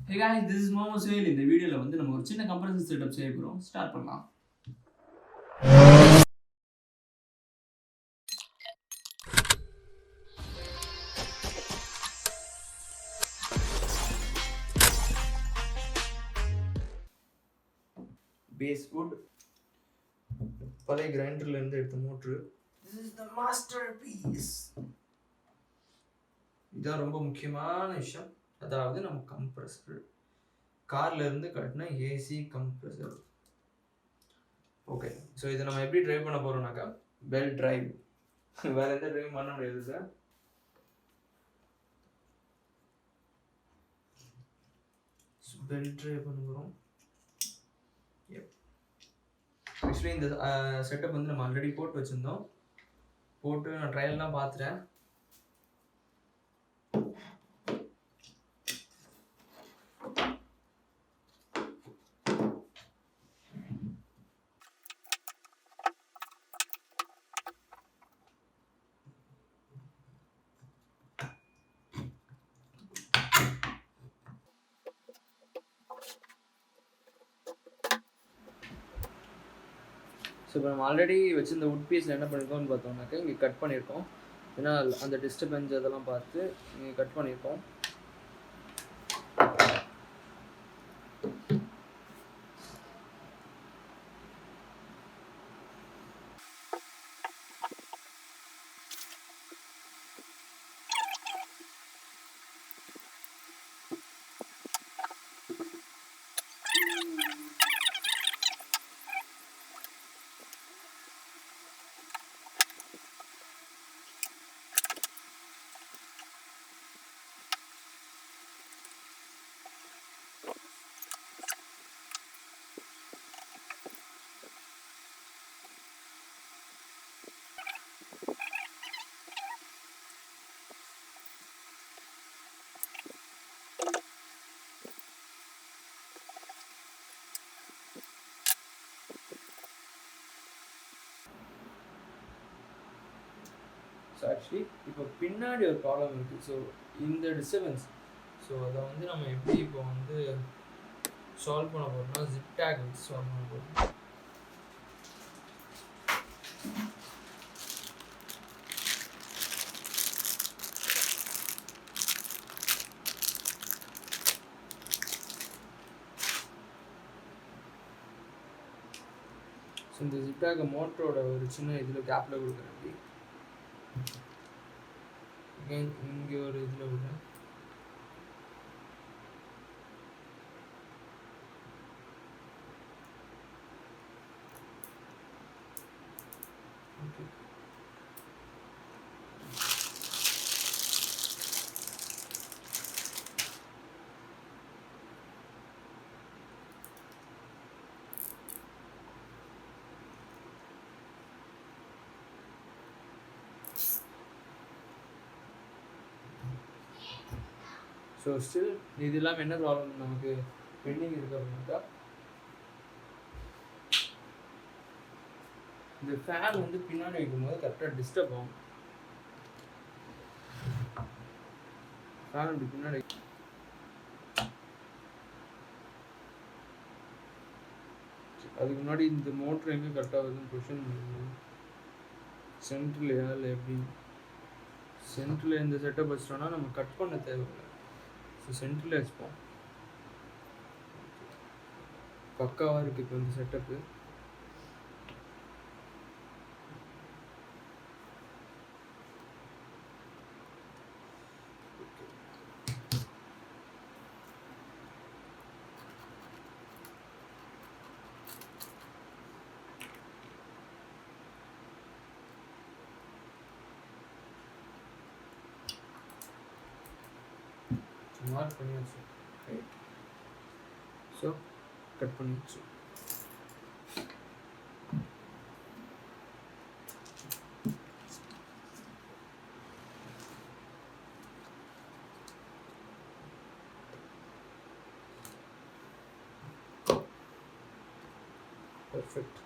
Hey guys, this is Momo Sohail. இந்த வீடியோல வந்து நம்ம ஒரு சின்ன கம்ப்ரஸர் செட்டப் செய்ய போறோம். ஸ்டார்ட் பண்ணலாம். பேஸ் வுட் பழைய கிரைண்டர்ல இருந்து எடுத்த motor. This is the masterpiece. இதான் ரொம்ப முக்கியமான விஷயம். அதாவது நம்ம கம்ப்ரஸர் கார்ல இருந்து கட்டின ஏசி கம்ப்ரஸர். ஓகே, ஸோ இதை நம்ம எப்படி டிரைவ் பண்ண போறோம்னாக்கா பெல்ட் டிரைவ். வேற எந்த டிரைவ் பண்ண முடியாது சார். பெல்ட் டிரைவ் பண்ண போகிறோம். ஆக்சுவலி இந்த செட்டப் வந்து நம்ம ஆல்ரெடி போட்டு வச்சுருந்தோம். போட்டு நான் ட்ரையல்லாம் பார்த்துட்டேன். ஸோ இப்போ நம்ம ஆல்ரெடி வச்சுருந்த வுட் பீஸில் என்ன பண்ணியிருக்கோம்னு பார்த்தோம்னாக்கா இங்கே கட் பண்ணியிருக்கோம். ஏன்னா அந்த டிஸ்டர்பன்ஸ் அதெல்லாம் பார்த்து இங்கே கட் பண்ணியிருக்கோம். ஸோ ஆக்சுவலி இப்போ பின்னாடி ஒரு ப்ராப்ளம் இருக்குது. ஸோ இந்த டிஸ்டர்பன்ஸ், ஸோ அதை வந்து நம்ம எப்படி இப்போ வந்து சால்வ் பண்ண போகிறோம்னா ஜிப் டேக் வச்சு சால்வ் பண்ண போகிறோம். ஸோ இந்த ஜிப் டேக் மோட்டரோட ஒரு சின்ன இதில் கேப்பில் கொடுக்குறேன். இங்கே ஒரு இதில் விடுறேன். ஓகே, ஸோ ஸ்டில் இது இல்லாமல் என்ன ப்ராப்ளம் நமக்கு பெண்டிங் இருக்குது அப்படின்னாக்கா இந்த ஃபேன் வந்து பின்னாடி வைக்கும்போது கரெக்டாக டிஸ்டர்ப் ஆகும். ஃபேன் இப்படி பின்னாடி அதுக்கு முன்னாடி இந்த மோட்ரு எங்கே கரெக்டாக வருதுன்னு கொஷின் பண்ணுவோம். சென்ட்ரலையா இல்லை எப்படி? சென்ட்ரில் இந்த செட்டப் வச்சிட்டோம்னா நம்ம கட் பண்ண தேவையில்லை. ஸோ சென்ட்ரில் வச்சுப்போம். பக்காவாக இருக்குது இப்போ இந்த செட்டப்பு. மார்க் பண்ணியாச்சு. ரைட், ஸோ கட் பண்ணியாச்சு. Perfect.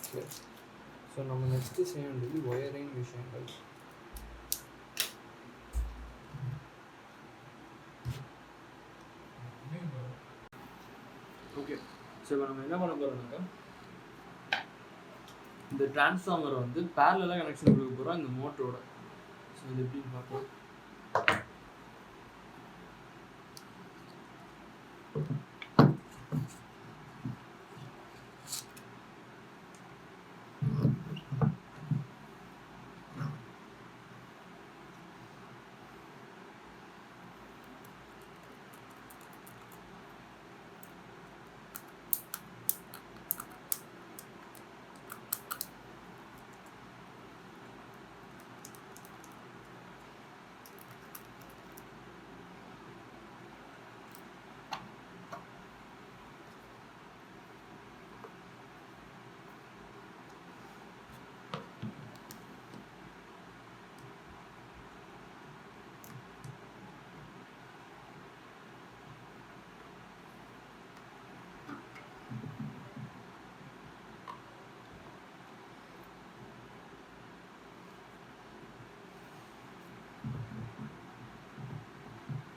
ஓகே. ஸோ நம்ம நெக்ஸ்ட்டு செய்ய வேண்டியது ஒயரிங் விஷயங்கள். ஓகே. ஸோ இப்போ நம்ம என்ன பண்ண போகிறோம்னாக்கா, இந்த டிரான்ஸ்ஃபார்மர் வந்து பேரலாக கனெக்ஷன் கொடுக்க போகிறோம் இந்த மோட்டரோட. ஸோ இது எப்படின்னு பார்க்கலாம்.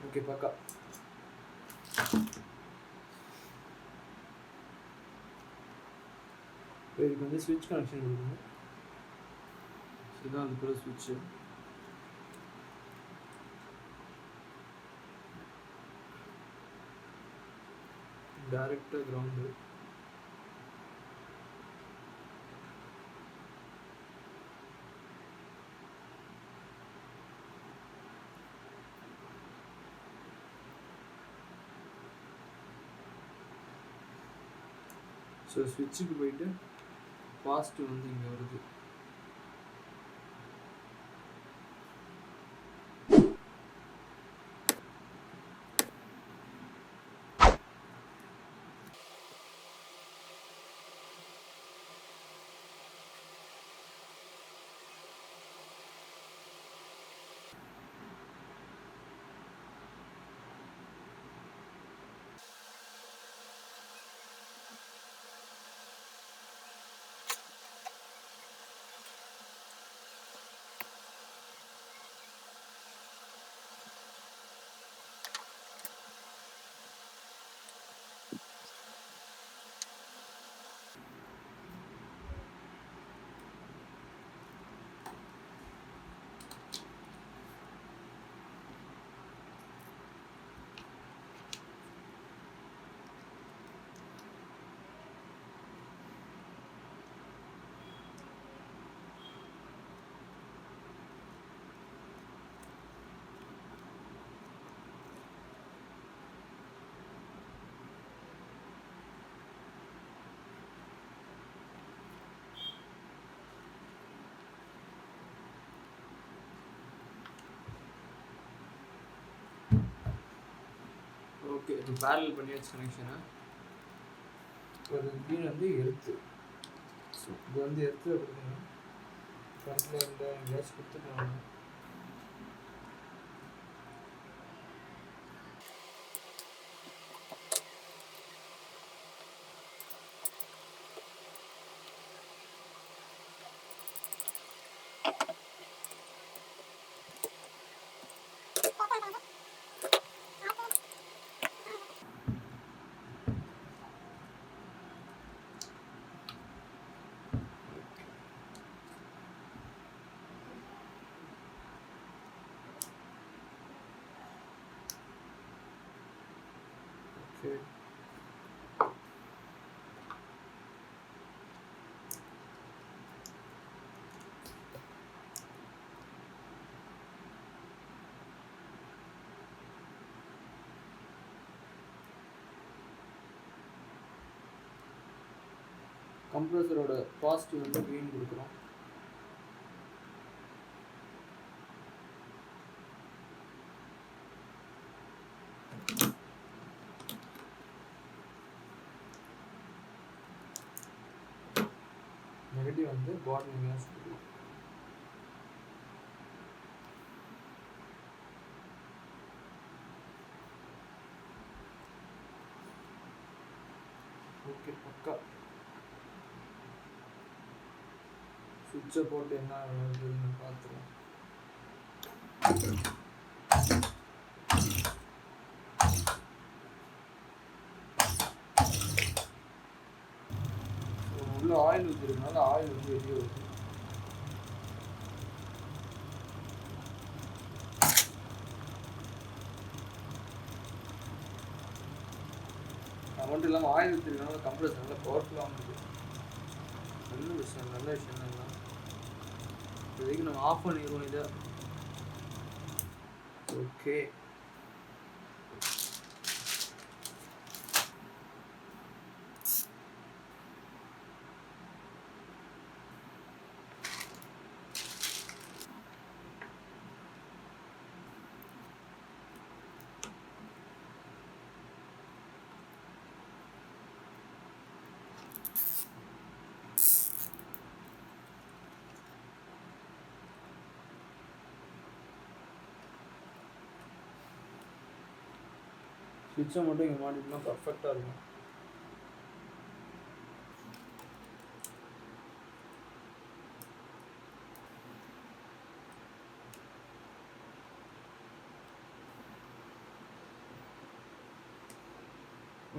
ஓகே பக்கா. இதுக்கு வந்து ஸ்விட்ச் கனெக்ஷன் கொடுக்கணும். இதுதான் அதுக்குள்ள ஸ்விட்சு. டைரக்டாக கிரவுண்டு. ஸோ ஸ்விட்சுக்கு போயிட்டு பாசிட்டிவ் வந்து இங்கே வருது. ஓகே. இப்போ பேரல் பண்ணியாச்சு கனெக்ஷனை. ஒரு க்ரீன் வந்து எர்த்து. ஸோ இது வந்து எர்த்து அப்படின்னா ஃப்ரண்ட்டில் இந்த கேஸ் கொடுத்துக்கலாம். ஓகே. கம்ப்ரஸரோட பாசிட்டிவ் வந்து க்ரீன் கொடுக்குறோம். நெகட்டிவ் வந்து பாட்டம் கேஸ் கொடுக்குறோம். ஓகே பக்கா. சுவிட்சை போட்டு என்ன ஆகுதுன்னு பார்த்துருவோம். உள்ள ஆயில் ஊற்றிருக்கனால ஆயில் வந்து வெளியே வருது. அது மட்டும் இல்லாமல் ஆயில் ஊற்றிருக்கனால கம்ப்ரஸர் நல்லா பவர்ஃபுல்லாகவும் இருக்குது. நல்ல விஷயம் தான். இப்போதைக்கு நம்ம ஆஃப் பண்ணிடுவோம் இதை. ஓகே, சுவிட்சை மட்டும் இங்கே மாட்டிட்டுனா பர்ஃபெக்டாக இருக்கும்.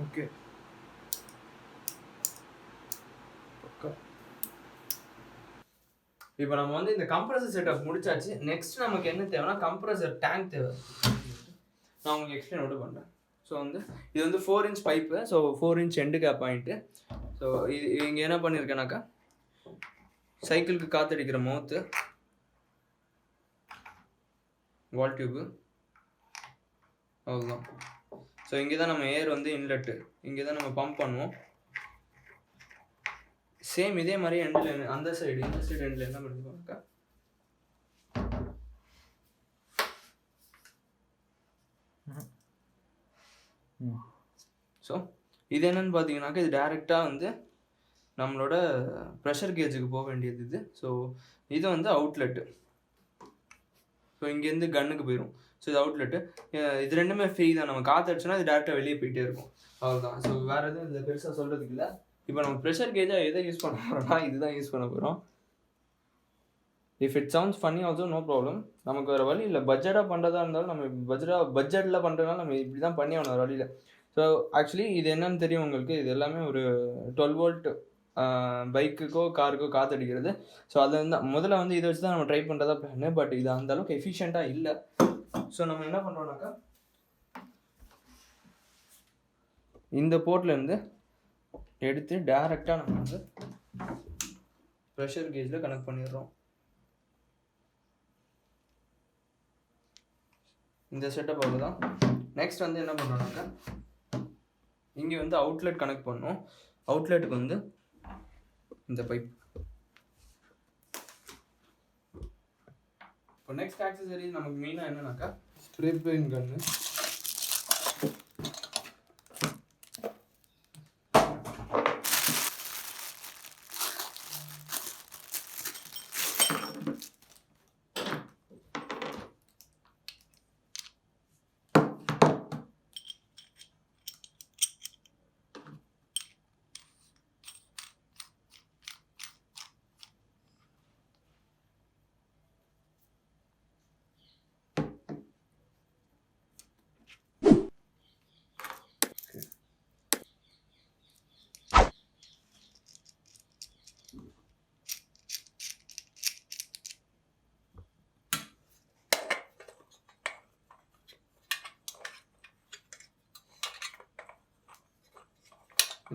ஓகே, இப்போ நம்ம வந்து இந்த கம்ப்ரஸர் செட்டப் முடிச்சாச்சு. நெக்ஸ்ட் நமக்கு என்ன தேவைன்னா கம்ப்ரஸர் டேங்க் தேவை. நான் உங்களுக்கு எக்ஸ்பிளைன் மட்டும் பண்ணுறேன். ஸோ வந்து இது வந்து 4 inch pipe. So 4 inch end cap point. So இது இங்கே என்ன பண்ணியிருக்கேனாக்கா சைக்கிளுக்கு காற்றடிக்கிற மவுத்து, வால் டியூபு, அவ்வளோதான். ஸோ இங்கே தான் நம்ம ஏர் வந்து இன்லெட்டு, இங்கே தான் நம்ம பம்ப் பண்ணுவோம். சேம் இதே மாதிரி எண்டில் அந்த சைடு இந்த சைடு எண்டில் என்ன பண்ணிருக்கோம்க்கா ஸோ இது என்னன்னு பார்த்தீங்கன்னாக்கா இது டேரெக்டாக வந்து நம்மளோட ப்ரெஷர் கேஜுக்கு போக வேண்டியது இது. ஸோ இது வந்து அவுட்லெட்டு. ஸோ இங்கேருந்து கன்னுக்கு போயிடும். ஸோ இது அவுட்லெட்டு. இது ரெண்டுமே ஃப்ரீ தான். நம்ம காற்று அடிச்சோன்னா இது டேரெக்டாக வெளியே போயிட்டே இருக்கும். அவ்வளோதான். ஸோ வேறு எதுவும் இதில் பெருசாக சொல்கிறதுக்கு இல்லை. இப்போ நம்ம ப்ரெஷர் கேஜாக எதை யூஸ் பண்ண போகிறோம்னா இதுதான் யூஸ் பண்ண போகிறோம். If it sounds funny also no problem. நமக்கு வேறு வழி இல்லை. பட்ஜெட்டாக பண்ணுறதா இருந்தாலும் நம்ம பட்ஜெட்டில் பண்ணுறதுனால நம்ம இப்படி தான் பண்ணி ஆகணும் வேறு வழியில். ஸோ ஆக்சுவலி இது என்னன்னு தெரியும் உங்களுக்கு. இது எல்லாமே ஒரு 12 volt பைக்குக்கோ காருக்கோ காற்றடிக்கிறது. ஸோ அதை வந்து முதல்ல வந்து இதை வச்சு தான் நம்ம ட்ரை பண்ணுறதா பிளான். பட் இது அந்தளவுக்கு எஃபிஷியண்ட்டாக இல்லை. ஸோ நம்ம என்ன பண்ணுறோம்னாக்கா இந்த போர்ட்லேருந்து எடுத்து டேரெக்டாக நம்ம வந்து ப்ரெஷர் கேஜில் கனெக்ட் பண்ணிடுறோம். இந்த செட்டப் அவ்வளோதான். நெக்ஸ்ட் வந்து என்ன பண்ணுறோம்னாக்கா இங்கே வந்து அவுட்லெட் கனெக்ட் பண்ணோம். அவுட்லெட்டுக்கு வந்து இந்த பைப். இப்போ நெக்ஸ்ட் ஆக்சசரிஸ் நமக்கு மெயினாக என்னன்னாக்கா ஸ்ப்ரே பெயிண்ட் கன்னு,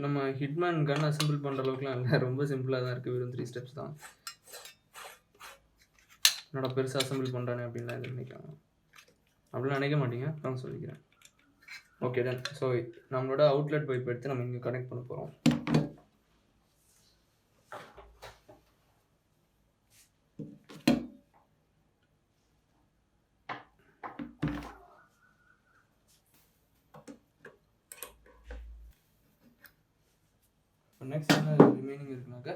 நம்ம ஹிட்மேன் கன் அசம்பிள் பண்ணுற அளவுக்குலாம் இல்லை. ரொம்ப சிம்பிளாக தான் இருக்குது. வெறும் 3 steps தான். என்னோட பெருசாக அசம்பிள் பண்ணுறானே அப்படின்லாம் எதுவும் நினைக்காங்க. அப்படிலாம் நினைக்க மாட்டீங்க, நான் சொல்லிக்கிறேன். Okay done. ஸோ நம்மளோட அவுட்லெட் பைப் எடுத்து நம்ம இங்கே கனெக்ட் பண்ண போகிறோம். நெக்ஸ்ட் என்ன ரிமைனிங் இருக்குனாக்க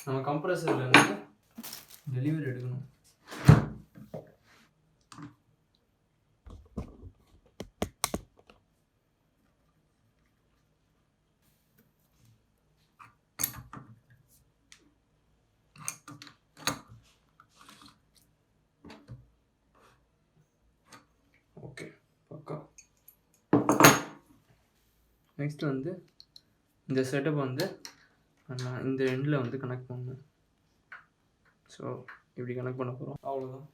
நம்ம கம்ப்ரஸர்லேருந்து டெலிவரி எடுக்கணும். நெக்ஸ்ட்டு வந்து இந்த செட்டப் வந்து நான் இந்த எண்டில் வந்து கனெக்ட் பண்ணணும். ஸோ இப்படி கனெக்ட் பண்ண போகிறோம், அவ்வளோதான்.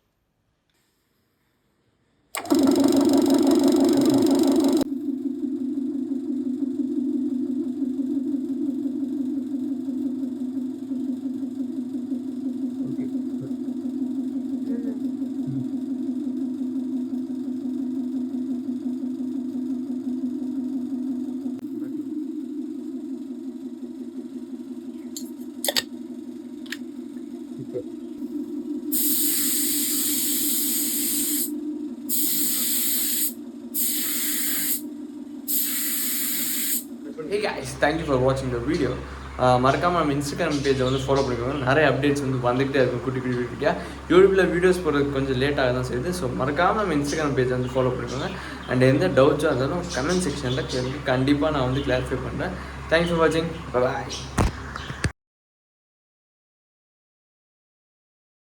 Hey guys, thank you for watching the video. மறக்காமல் நம்ம இன்ஸ்டாகிராம் பேஜை வந்து ஃபாலோ பண்ணிக்கோங்க. நிறைய அப்டேட்ஸ் வந்து வந்துகிட்டே இருக்கும் குட்டி குட்டியாக. யூடியூப்பில் வீடியோஸ் போடுறதுக்கு கொஞ்சம் லேட்டாக தான் செய்யுது. ஸோ மறக்காமல் நம்ம இன்ஸ்டாகிராம் பேஜை வந்து ஃபாலோ பண்ணிக்கோங்க. அண்ட் எந்த டவுட்ஸாக இருந்தாலும் கமெண்ட் செக்ஷனில் கேளுங்க, கண்டிப்பாக நான் வந்து கிளாரிஃபை பண்ணுறேன். தேங்க்ஸ் ஃபார் வாட்சிங், பை பாய்.